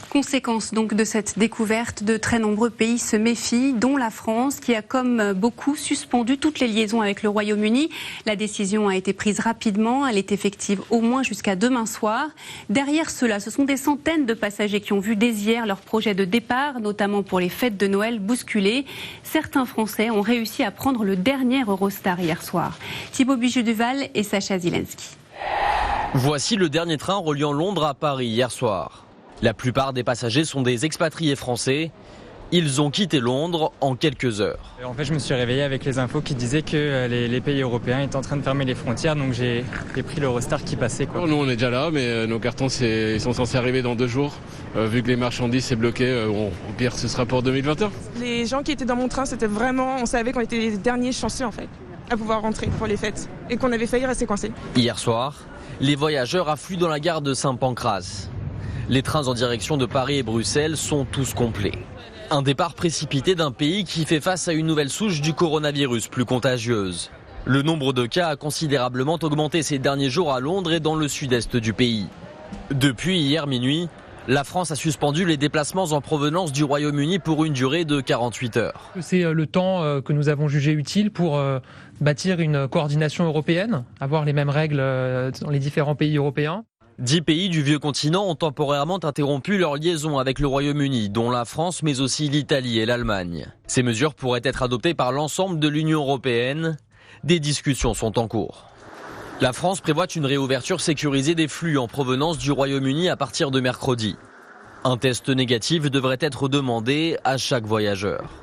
Conséquence donc de cette découverte, de très nombreux pays se méfient, dont la France, qui a comme beaucoup suspendu toutes les liaisons avec le Royaume-Uni. La décision a été prise rapidement, elle est effective au moins jusqu'à demain soir. Derrière cela, ce sont des centaines de passagers qui ont vu dès hier leur projet de départ, notamment pour les fêtes de Noël, bousculés. Certains Français ont réussi à prendre le dernier Eurostar hier soir. Thibaut Bijoux-Duval et Sacha Zilenski. Voici le dernier train reliant Londres à Paris hier soir. La plupart des passagers sont des expatriés français. Ils ont quitté Londres en quelques heures. En fait, je me suis réveillé avec les infos qui disaient que les pays européens étaient en train de fermer les frontières, donc j'ai pris l'Eurostar qui passait. Nous, on est déjà là, mais nos cartons ils sont censés arriver dans 2 jours. Vu que les marchandises c'est bloqué, au pire, ce sera pour 2021. Les gens qui étaient dans mon train, c'était vraiment, on savait qu'on était les derniers chanceux en fait, à pouvoir rentrer pour les fêtes, et qu'on avait failli rester coincés. Hier soir, les voyageurs affluent dans la gare de Saint-Pancraz. Les trains en direction de Paris et Bruxelles sont tous complets. Un départ précipité d'un pays qui fait face à une nouvelle souche du coronavirus plus contagieuse. Le nombre de cas a considérablement augmenté ces derniers jours à Londres et dans le sud-est du pays. Depuis hier minuit, la France a suspendu les déplacements en provenance du Royaume-Uni pour une durée de 48 heures. C'est le temps que nous avons jugé utile pour bâtir une coordination européenne, avoir les mêmes règles dans les différents pays européens. 10 pays du vieux continent ont temporairement interrompu leur liaison avec le Royaume-Uni, dont la France, mais aussi l'Italie et l'Allemagne. Ces mesures pourraient être adoptées par l'ensemble de l'Union européenne. Des discussions sont en cours. La France prévoit une réouverture sécurisée des flux en provenance du Royaume-Uni à partir de mercredi. Un test négatif devrait être demandé à chaque voyageur.